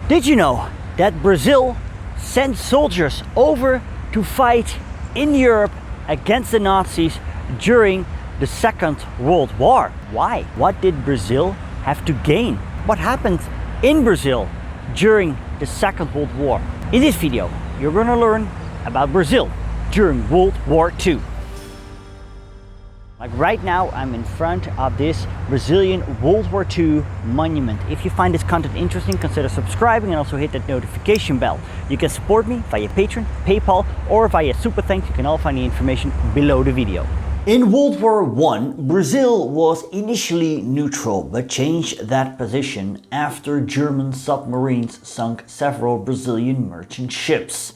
Did you know that Brazil sent soldiers over to fight in Europe against the Nazis during the Second World War? Why? What did Brazil have to gain? What happened in Brazil during the Second World War? In this video, you're going to learn about Brazil during World War II. Like right now, I'm in front of this Brazilian World War II monument. If you find this content interesting, consider subscribing and also hit that notification bell. You can support me via Patreon, PayPal, or via Super Thanks. You can all find the information below the video. In World War I, Brazil was initially neutral, but changed that position after German submarines sunk several Brazilian merchant ships.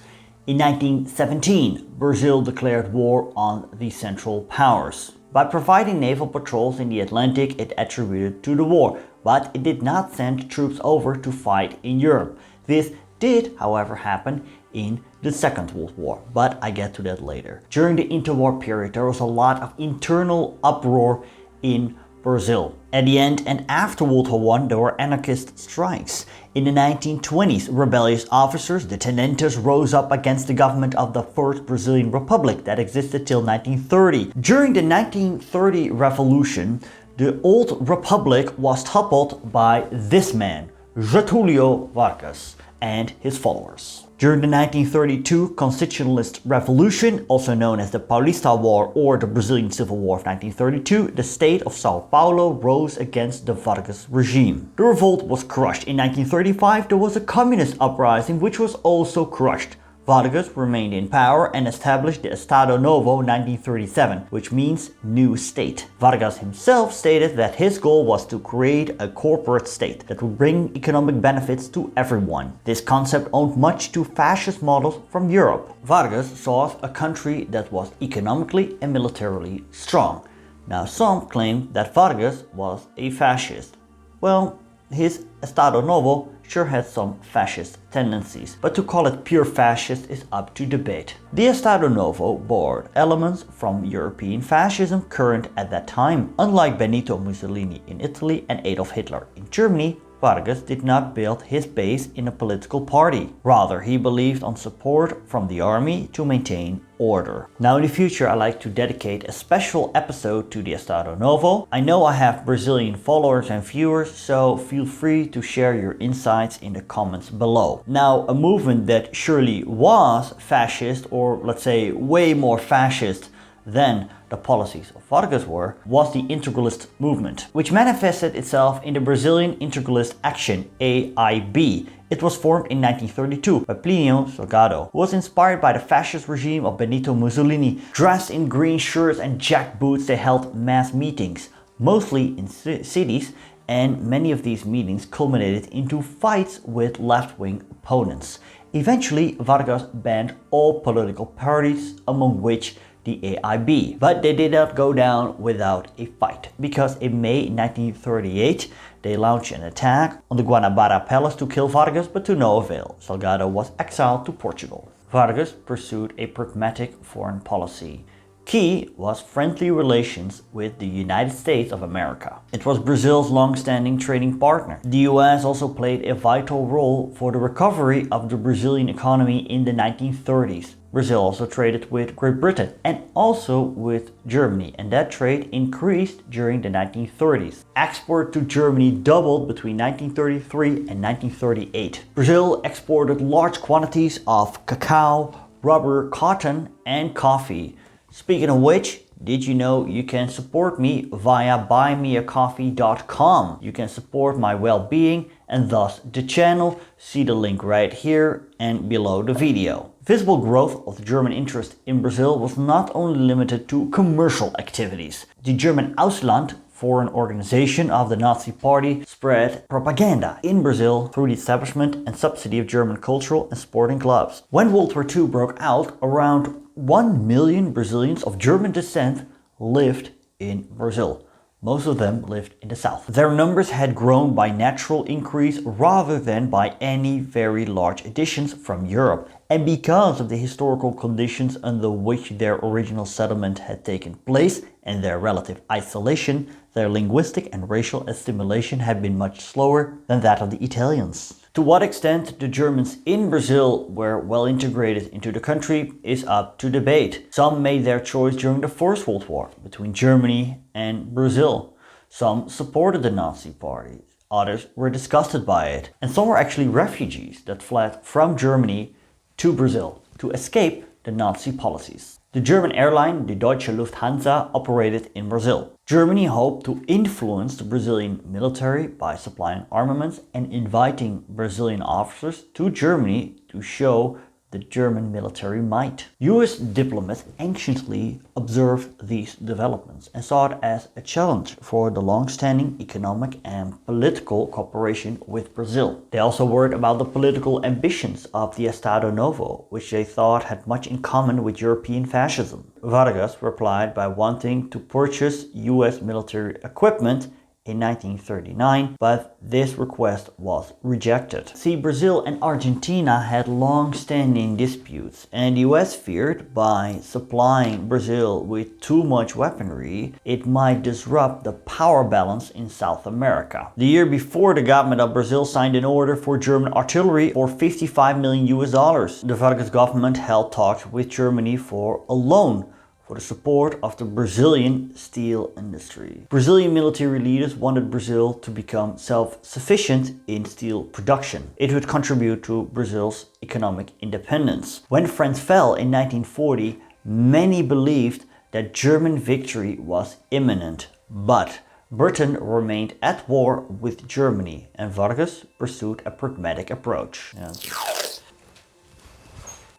In 1917, Brazil declared war on the Central Powers. By providing naval patrols in the Atlantic, it attributed to the war, but it did not send troops over to fight in Europe. This did, however, happen in the Second World War, but I get to that later. During the interwar period, there was a lot of internal uproar in Brazil. At the end and after World War I, there were anarchist strikes. In the 1920s, rebellious officers, the tenentes, rose up against the government of the First Brazilian Republic that existed till 1930. During the 1930 revolution, the old republic was toppled by this man, Getúlio Vargas, and his followers. During the 1932 Constitutionalist Revolution, also known as the Paulista War or the Brazilian Civil War of 1932, the state of Sao Paulo rose against the Vargas regime. The revolt was crushed. In 1935, there was a communist uprising which was also crushed. Vargas remained in power and established the Estado Novo 1937, which means new state. Vargas himself stated that his goal was to create a corporate state that would bring economic benefits to everyone. This concept owed much to fascist models from Europe. Vargas sought a country that was economically and militarily strong. Now some claim that Vargas was a fascist. Well, his Estado Novo sure has some fascist tendencies, but to call it pure fascist is up to debate. The Estado Novo borrowed elements from European fascism current at that time. Unlike Benito Mussolini in Italy and Adolf Hitler in Germany, Vargas did not build his base in a political party. Rather, he believed on support from the army to maintain order. Now in the future, I like to dedicate a special episode to the Estado Novo. I know I have Brazilian followers and viewers, so feel free to share your insights in the comments below. Now, a movement that surely was fascist, or let's say way more fascist than the policies of Vargas were, was the integralist movement, which manifested itself in the Brazilian Integralist Action, AIB. It was formed in 1932 by Plínio Salgado, who was inspired by the fascist regime of Benito Mussolini. Dressed in green shirts and jack boots, they held mass meetings, mostly in cities, and many of these meetings culminated into fights with left-wing opponents. Eventually, Vargas banned all political parties, among which the AIB. But they did not go down without a fight, because in May 1938 they launched an attack on the Guanabara Palace to kill Vargas, but to no avail. Salgado was exiled to Portugal. Vargas pursued a pragmatic foreign policy. Key was friendly relations with the United States of America. It was Brazil's long-standing trading partner. The US also played a vital role for the recovery of the Brazilian economy in the 1930s. Brazil also traded with Great Britain and also with Germany, and that trade increased during the 1930s. Export to Germany doubled between 1933 and 1938. Brazil exported large quantities of cacao, rubber, cotton, and coffee. Speaking of which, did you know you can support me via buymeacoffee.com? You can support my well-being and thus the channel. See the link right here and below the video. Visible growth of the German interest in Brazil was not only limited to commercial activities. The German Ausland, foreign organization of the Nazi Party, spread propaganda in Brazil through the establishment and subsidy of German cultural and sporting clubs. When World War II broke out, around 1 million Brazilians of German descent lived in Brazil. Most of them lived in the south. Their numbers had grown by natural increase rather than by any very large additions from Europe. And because of the historical conditions under which their original settlement had taken place and their relative isolation, their linguistic and racial assimilation had been much slower than that of the Italians. To what extent the Germans in Brazil were well integrated into the country is up to debate. Some made their choice during the First World War between Germany and Brazil. Some supported the Nazi Party, others were disgusted by it, and some were actually refugees that fled from Germany to Brazil to escape the Nazi policies. The German airline, the Deutsche Lufthansa, operated in Brazil. Germany hoped to influence the Brazilian military by supplying armaments and inviting Brazilian officers to Germany to show the German military might. US diplomats anxiously observed these developments and saw it as a challenge for the long-standing economic and political cooperation with Brazil. They also worried about the political ambitions of the Estado Novo, which they thought had much in common with European fascism. Vargas replied by wanting to purchase US military equipment in 1939, but this request was rejected. See, Brazil and Argentina had long-standing disputes, and the US feared by supplying Brazil with too much weaponry, it might disrupt the power balance in South America. The year before, the government of Brazil signed an order for German artillery for $55 million. The Vargas government held talks with Germany for a loan for the support of the Brazilian steel industry. Brazilian military leaders wanted Brazil to become self-sufficient in steel production. It would contribute to Brazil's economic independence. When France fell in 1940, many believed that German victory was imminent, but Britain remained at war with Germany, and Vargas pursued a pragmatic approach.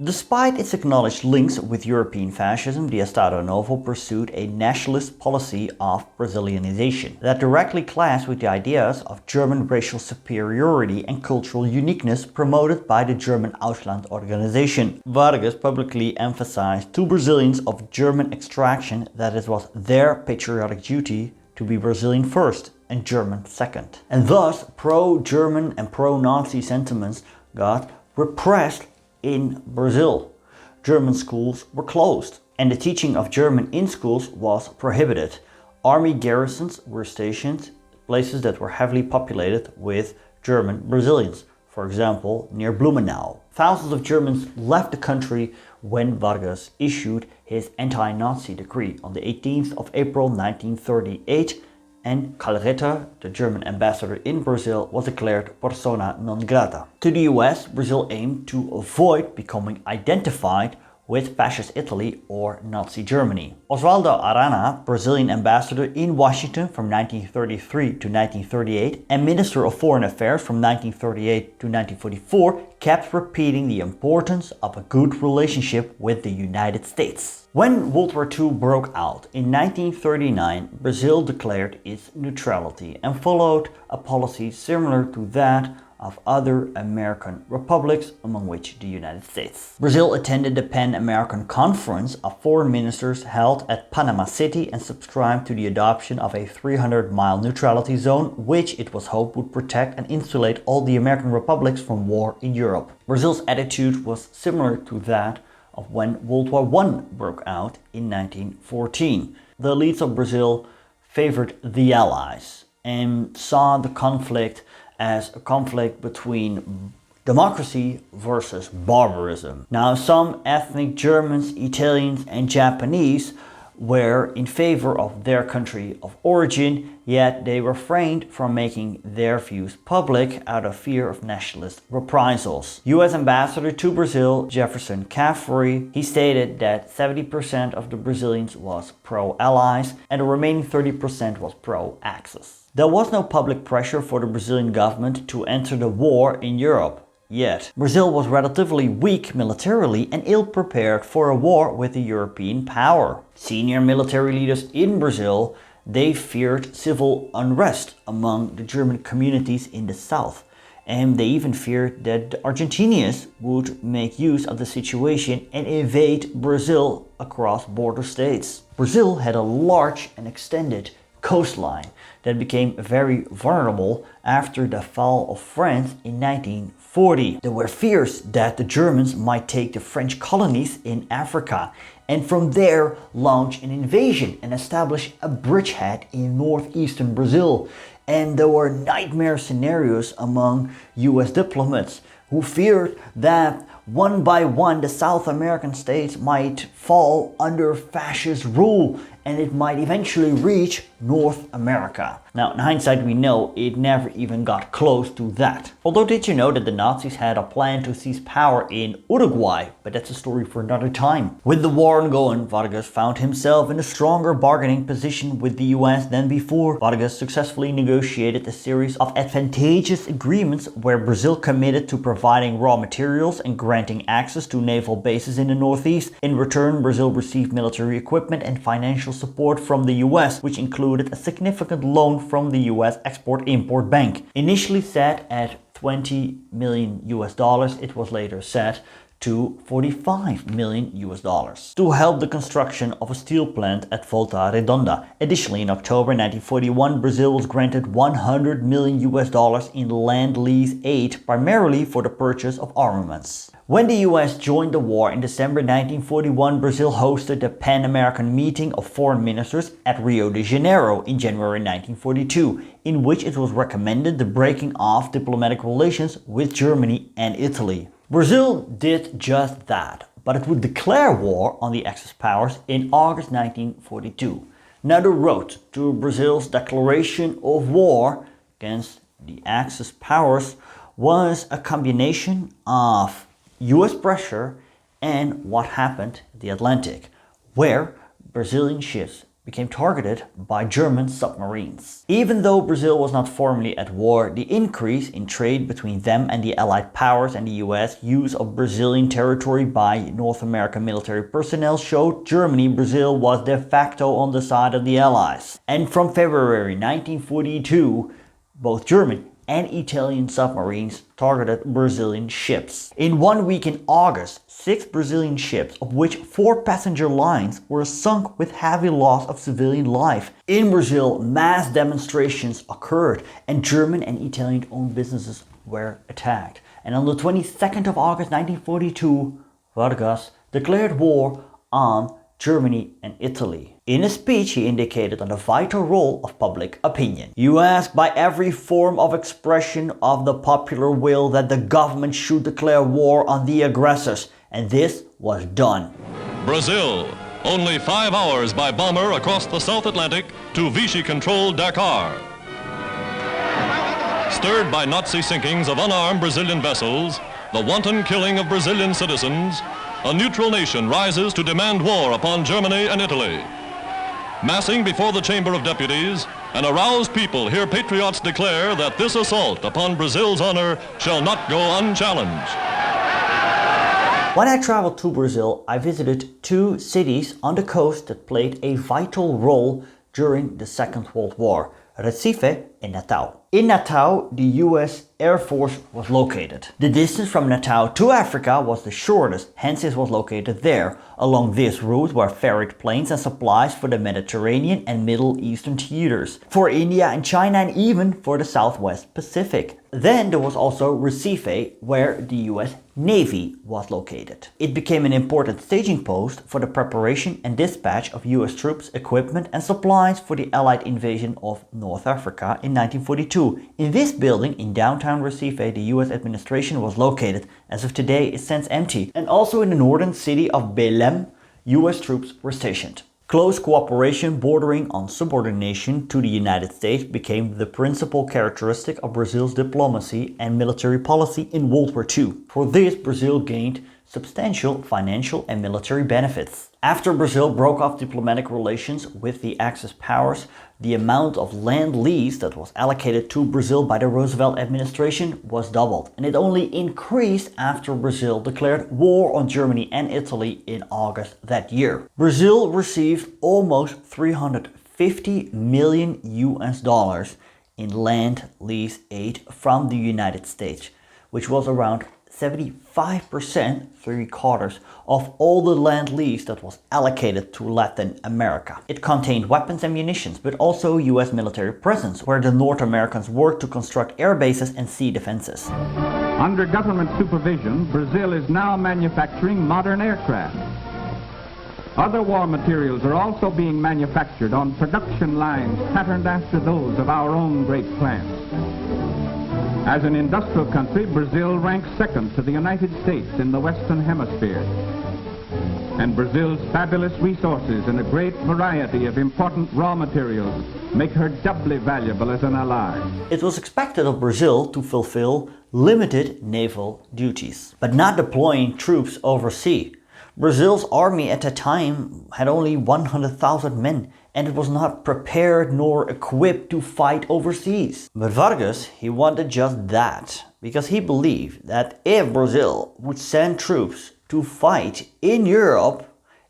Despite its acknowledged links with European fascism, the Estado Novo pursued a nationalist policy of Brazilianization that directly clashed with the ideas of German racial superiority and cultural uniqueness promoted by the German Ausland organization. Vargas publicly emphasized to Brazilians of German extraction that it was their patriotic duty to be Brazilian first and German second. And thus, pro-German and pro-Nazi sentiments got repressed in Brazil. German schools were closed, and the teaching of German in schools was prohibited. Army garrisons were stationed in places that were heavily populated with German Brazilians, for example, near Blumenau. Thousands of Germans left the country when Vargas issued his anti-Nazi decree on the 18th of April 1938, and Calreta, the German ambassador in Brazil, was declared persona non grata. To the US, Brazil aimed to avoid becoming identified with fascist Italy or Nazi Germany. Oswaldo Arana, Brazilian ambassador in Washington from 1933 to 1938 and Minister of Foreign Affairs from 1938 to 1944, kept repeating the importance of a good relationship with the United States. When World War II broke out in 1939, Brazil declared its neutrality and followed a policy similar to that of other American republics, among which the United States. Brazil attended the Pan-American Conference of Foreign Ministers held at Panama City and subscribed to the adoption of a 300-mile neutrality zone, which it was hoped would protect and insulate all the American republics from war in Europe. Brazil's attitude was similar to that of when World War I broke out in 1914. The elites of Brazil favored the Allies and saw the conflict as a conflict between democracy versus barbarism. Now, some ethnic Germans, Italians, and Japanese were in favor of their country of origin, yet they refrained from making their views public out of fear of nationalist reprisals. US Ambassador to Brazil, Jefferson Caffrey, he stated that 70% of the Brazilians was pro-Allies and the remaining 30% was pro-Axis. There was no public pressure for the Brazilian government to enter the war in Europe. Yet, Brazil was relatively weak militarily and ill-prepared for a war with a European power. Senior military leaders in Brazil, they feared civil unrest among the German communities in the south. And they even feared that the Argentinians would make use of the situation and invade Brazil across border states. Brazil had a large and extended coastline that became very vulnerable after the fall of France in 1940. There were fears that the Germans might take the French colonies in Africa and from there launch an invasion and establish a bridgehead in northeastern Brazil. and there were nightmare scenarios among US diplomats who feared that one by one the South American states might fall under fascist rule and it might eventually reach North America. Now, in hindsight, we know it never even got close to that. Although, did you know that the Nazis had a plan to seize power in Uruguay? But that's a story for another time. With the war ongoing, Vargas found himself in a stronger bargaining position with the US than before. Vargas successfully negotiated a series of advantageous agreements where Brazil committed to providing raw materials and granting access to naval bases in the Northeast. In return, Brazil received military equipment and financial support from the US, which included a significant loan from the US Export-Import Bank. Initially set at $20 million, it was later set to $45 million to help the construction of a steel plant at Volta Redonda. Additionally, in October 1941, Brazil was granted $100 million in land lease aid, primarily for the purchase of armaments. When the US joined the war in December 1941, Brazil hosted the Pan-American Meeting of Foreign Ministers at Rio de Janeiro in January 1942, in which it was recommended the breaking of diplomatic relations with Germany and Italy. Brazil did just that, but it would declare war on the Axis powers in August 1942. Now, the road to Brazil's declaration of war against the Axis powers was a combination of US pressure and what happened in the Atlantic, where Brazilian ships became targeted by German submarines. Even though Brazil was not formally at war, the increase in trade between them and the Allied powers and the US use of Brazilian territory by North American military personnel showed Germany Brazil was de facto on the side of the Allies. And from February 1942, both German and Italian submarines targeted Brazilian ships. In 1 week in August, 6 Brazilian ships, of which 4 passenger lines, were sunk with heavy loss of civilian life. In Brazil, mass demonstrations occurred and German and Italian-owned businesses were attacked. And on the 22nd of August 1942, Vargas declared war on Germany and Italy. In a speech, he indicated on the vital role of public opinion. You ask by every form of expression of the popular will that the government should declare war on the aggressors, and this was done. Brazil, only 5 hours by bomber across the South Atlantic to Vichy-controlled Dakar. Stirred by Nazi sinkings of unarmed Brazilian vessels, the wanton killing of Brazilian citizens, a neutral nation rises to demand war upon Germany and Italy. Massing before the Chamber of Deputies, an aroused people hear patriots declare that this assault upon Brazil's honor shall not go unchallenged. When I traveled to Brazil, I visited 2 cities on the coast that played a vital role during the Second World War: Recife and Natal. In Natal, the US Air Force was located. The distance from Natal to Africa was the shortest, hence it was located there. Along this route were ferried planes and supplies for the Mediterranean and Middle Eastern theaters, for India and China, and even for the Southwest Pacific. Then there was also Recife, where the US Navy was located. It became an important staging post for the preparation and dispatch of US troops, equipment and supplies for the Allied invasion of North Africa in 1942. In this building in downtown Recife, the US administration was located. As of today, it stands empty. And also in the northern city of Belém, US troops were stationed. Close cooperation bordering on subordination to the United States became the principal characteristic of Brazil's diplomacy and military policy in World War II. For this, Brazil gained substantial financial and military benefits. After Brazil broke off diplomatic relations with the Axis powers, the amount of land lease that was allocated to Brazil by the Roosevelt administration was doubled, and it only increased after Brazil declared war on Germany and Italy in August that year. Brazil received almost $350 million in land lease aid from the United States, which was around 75%, 3/4 of all the land lease that was allocated to Latin America. It contained weapons and munitions, but also US military presence, where the North Americans worked to construct air bases and sea defenses. Under government supervision, Brazil is now manufacturing modern aircraft. Other war materials are also being manufactured on production lines patterned after those of our own great plants. As an industrial country, Brazil ranks second to the United States in the Western Hemisphere. And Brazil's fabulous resources and a great variety of important raw materials make her doubly valuable as an ally. It was expected of Brazil to fulfill limited naval duties, but not deploying troops overseas. Brazil's army at that time had only 100,000 men, and it was not prepared nor equipped to fight overseas. But Vargas, he wanted just that, because he believed that if Brazil would send troops to fight in Europe,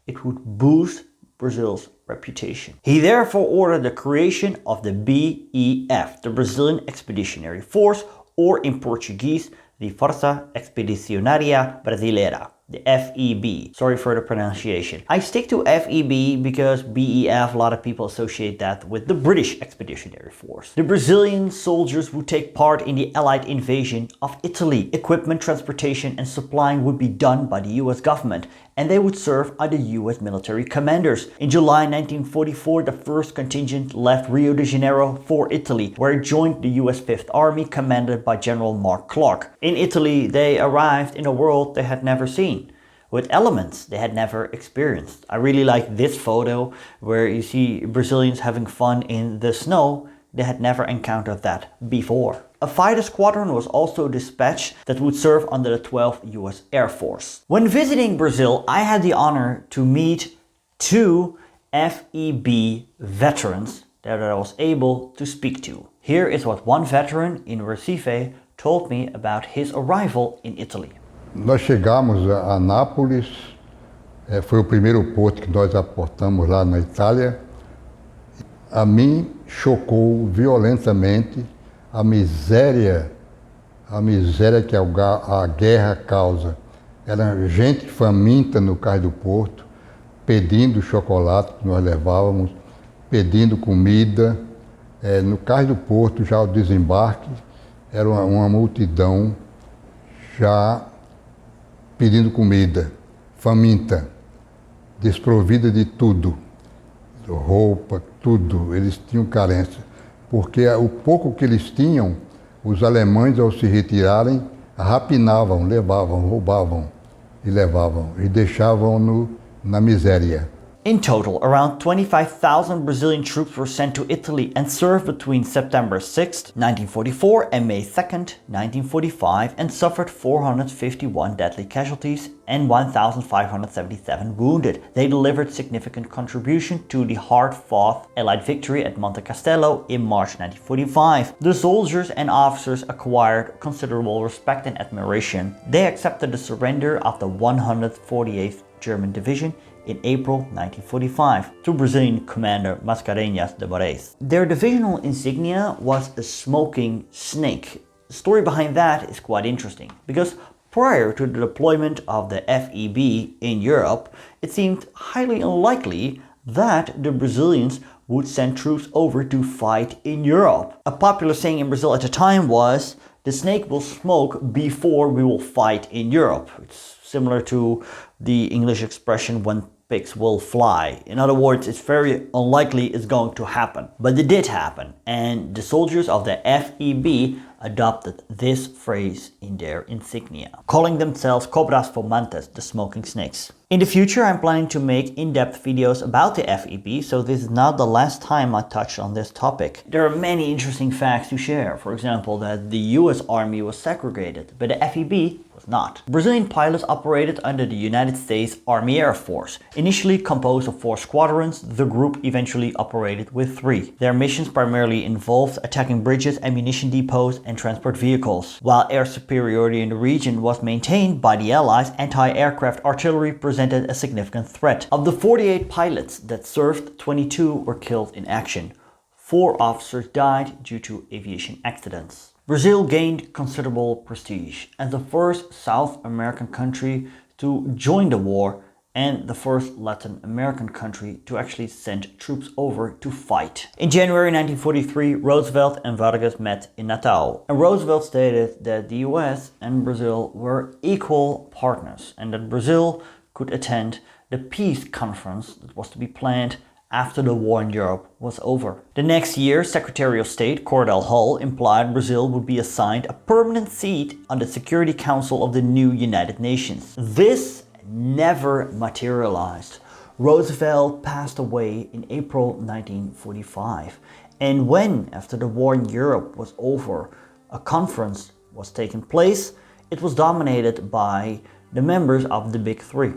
it would boost Brazil's reputation. He therefore ordered the creation of the BEF, the Brazilian Expeditionary Force, or in Portuguese, the Força Expeditionária Brasileira, the FEB. Sorry for the pronunciation. I stick to FEB because BEF, a lot of people associate that with the British Expeditionary Force. The Brazilian soldiers would take part in the Allied invasion of Italy. Equipment, transportation and supplying would be done by the US government, and they would serve under US military commanders. In July 1944, the first contingent left Rio de Janeiro for Italy, where it joined the US Fifth Army commanded by General Mark Clark. In Italy, they arrived in a world they had never seen, with elements they had never experienced. I really like this photo where you see Brazilians having fun in the snow. They had never encountered that before. A fighter squadron was also dispatched that would serve under the 12th US Air Force. When visiting Brazil, I had the honor to meet two FEB veterans that I was able to speak to. Here is what one veteran in Recife told me about his arrival in Italy. Nós chegamos a Nápoles, foi o primeiro porto que nós aportamos lá na Itália. A mim chocou violentamente a miséria que a guerra causa. Era gente faminta no cais do porto, pedindo chocolate que nós levávamos, pedindo comida. No cais do porto, já ao desembarque, era uma multidão já pedindo comida, faminta, desprovida de tudo, roupa, tudo. Eles tinham carência, porque o pouco que eles tinham, os alemães, ao se retirarem, rapinavam, levavam, roubavam e levavam e deixavam-no na miséria. In total, around 25,000 Brazilian troops were sent to Italy and served between September 6, 1944 and May 2, 1945 and suffered 451 deadly casualties and 1,577 wounded. They delivered significant contribution to the hard-fought Allied victory at Monte Castello in March 1945. The soldiers and officers acquired considerable respect and admiration. They accepted the surrender of the 148th German Division in April 1945 to Brazilian commander Mascarenhas de Moraes. Their divisional insignia was a smoking snake. The story behind that is quite interesting, because prior to the deployment of the FEB in Europe, it seemed highly unlikely that the Brazilians would send troops over to fight in Europe. A popular saying in Brazil at the time was, "The snake will smoke before we will fight in Europe." It's similar to the English expression, "when pigs will fly." In other words, it's very unlikely it's going to happen. But it did happen, and the soldiers of the FEB adopted this phrase in their insignia, calling themselves Cobras Fumantes, the smoking snakes. In the future, I'm planning to make in-depth videos about the FEB, so this is not the last time I touch on this topic. There are many interesting facts to share. For example, that the US Army was segregated, but the FEB was not. Brazilian pilots operated under the United States Army Air Force. Initially composed of 4 squadrons, the group eventually operated with 3. Their missions primarily involved attacking bridges, ammunition depots, and transport vehicles. While air superiority in the region was maintained by the Allies, anti-aircraft artillery presented a significant threat. Of the 48 pilots that served, 22 were killed in action. 4 officers died due to aviation accidents. Brazil gained considerable prestige as the first South American country to join the war and the first Latin American country to actually send troops over to fight. In January 1943, Roosevelt and Vargas met in Natal, and Roosevelt stated that the US and Brazil were equal partners and that Brazil could attend the peace conference that was to be planned after the war in Europe was over. The next year, Secretary of State Cordell Hull implied Brazil would be assigned a permanent seat on the Security Council of the new United Nations. This never materialized. Roosevelt passed away in April 1945. And when, after the war in Europe was over, a conference was taking place, it was dominated by the members of the Big Three.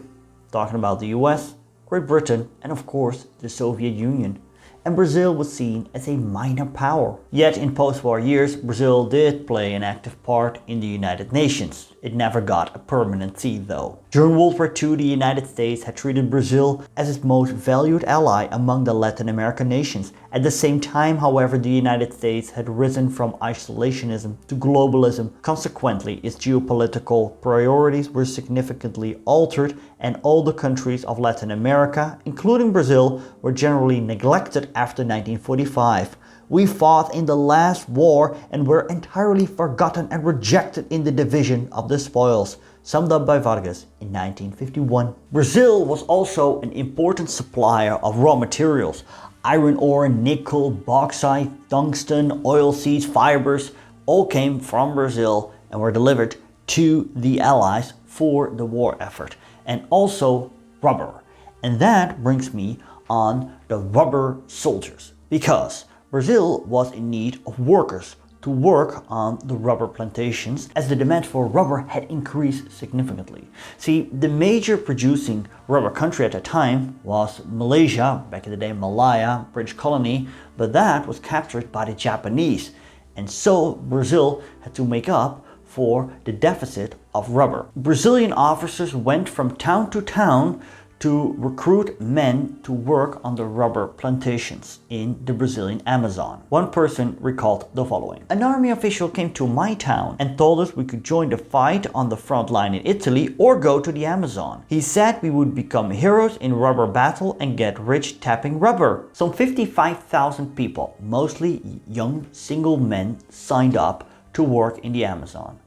Talking about the US, Great Britain, and of course the Soviet Union. And Brazil was seen as a minor power. Yet in post-war years, Brazil did play an active part in the United Nations. It never got a permanent seat though. During World War II, the United States had treated Brazil as its most valued ally among the Latin American nations. At the same time, however, the United States had risen from isolationism to globalism. Consequently, its geopolitical priorities were significantly altered, and all the countries of Latin America, including Brazil, were generally neglected after 1945. We fought in the last war and were entirely forgotten and rejected in the division of the spoils, summed up by Vargas in 1951. Brazil was also an important supplier of raw materials. Iron ore, nickel, bauxite, tungsten, oilseeds, fibers all came from Brazil and were delivered to the Allies for the war effort. And also rubber. And that brings me on the rubber soldiers, because Brazil was in need of workers to work on the rubber plantations, as the demand for rubber had increased significantly. See, the major producing rubber country at the time was Malaysia, back in the day Malaya, British colony, but that was captured by the Japanese. And so Brazil had to make up for the deficit of rubber. Brazilian officers went from town to town to recruit men to work on the rubber plantations in the Brazilian Amazon. One person recalled the following: "An army official came to my town and told us we could join the fight on the front line in Italy or go to the Amazon. He said we would become heroes in rubber battle and get rich tapping rubber." Some 55,000 people, mostly young single men, signed up to work in the Amazon.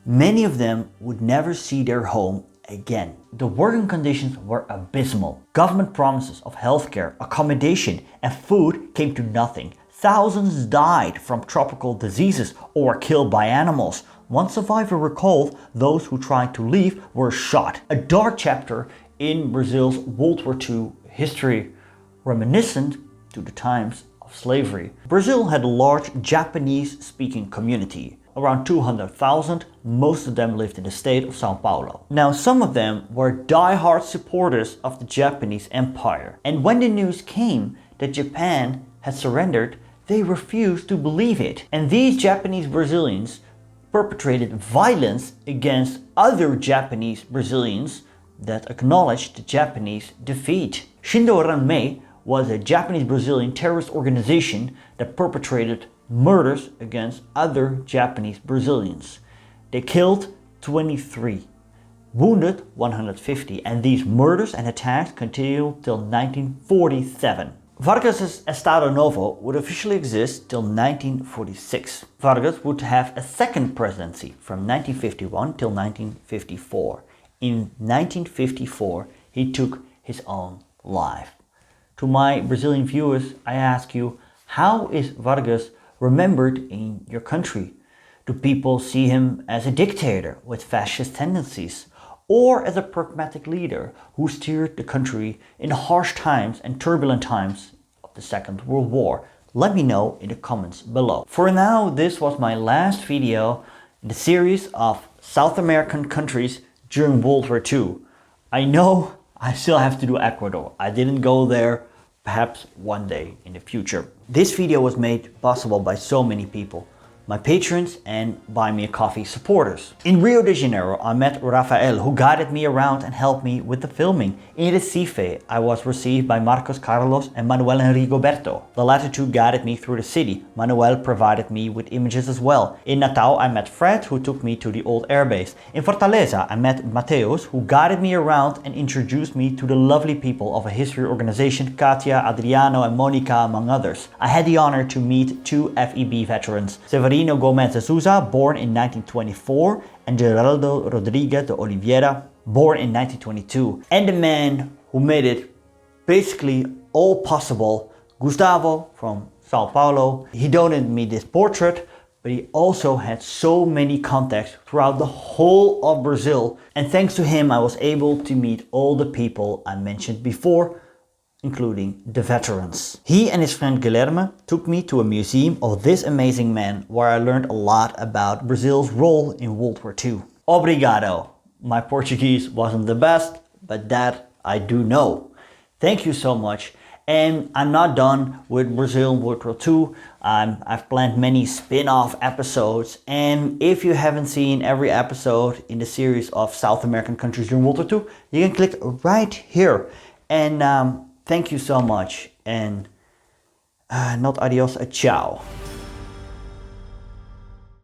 Many of them would never see their home again. The working conditions were abysmal. Government promises of healthcare, accommodation, and food came to nothing. Thousands died from tropical diseases or were killed by animals. One survivor recalled those who tried to leave were shot. A dark chapter in Brazil's World War II history, reminiscent to the times of slavery. Brazil had a large Japanese-speaking community. Around 200,000, most of them lived in the state of Sao Paulo. Now, some of them were die-hard supporters of the Japanese Empire. And when the news came that Japan had surrendered, they refused to believe it. And these Japanese Brazilians perpetrated violence against other Japanese Brazilians that acknowledged the Japanese defeat. Shindo Ranmei was a Japanese Brazilian terrorist organization that perpetrated murders against other Japanese Brazilians. They killed 23, wounded 150, and these murders and attacks continued till 1947. Vargas' Estado Novo would officially exist till 1946. Vargas would have a second presidency from 1951 till 1954. In 1954, he took his own life. To my Brazilian viewers, I ask you, how is Vargas remembered in your country? Do people see him as a dictator with fascist tendencies, or as a pragmatic leader who steered the country in the harsh times and turbulent times of the Second World War? Let me know in the comments below. For now, this was my last video in the series of South American countries during World War II. I know I still have to do Ecuador. I didn't go there. Perhaps one day in the future. This video was made possible by so many people. My patrons and Buy Me a Coffee supporters. In Rio de Janeiro, I met Rafael, who guided me around and helped me with the filming. In Recife, I was received by Marcos Carlos and Manuel Henrigoberto. The latter two guided me through the city. Manuel provided me with images as well. In Natal, I met Fred, who took me to the old airbase. In Fortaleza, I met Mateus, who guided me around and introduced me to the lovely people of a history organization, Katia, Adriano, and Monica, among others. I had the honor to meet two FEB veterans, Severino Gomez de Souza, born in 1924, and Geraldo Rodriguez de Oliveira, born in 1922, and the man who made it basically all possible. Gustavo from Sao Paulo, he donated me this portrait, but he also had so many contacts throughout the whole of Brazil. And thanks to him, I was able to meet all the people I mentioned before, including the veterans. He and his friend Guilherme took me to a museum of this amazing man, where I learned a lot about Brazil's role in World War II. Obrigado. My Portuguese wasn't the best, but that I do know. Thank you so much. And I'm not done with Brazil and World War II. I've planned many spin-off episodes, and if you haven't seen every episode in the series of South American countries during World War II, you can click right here. And thank you so much, and not adios, ciao.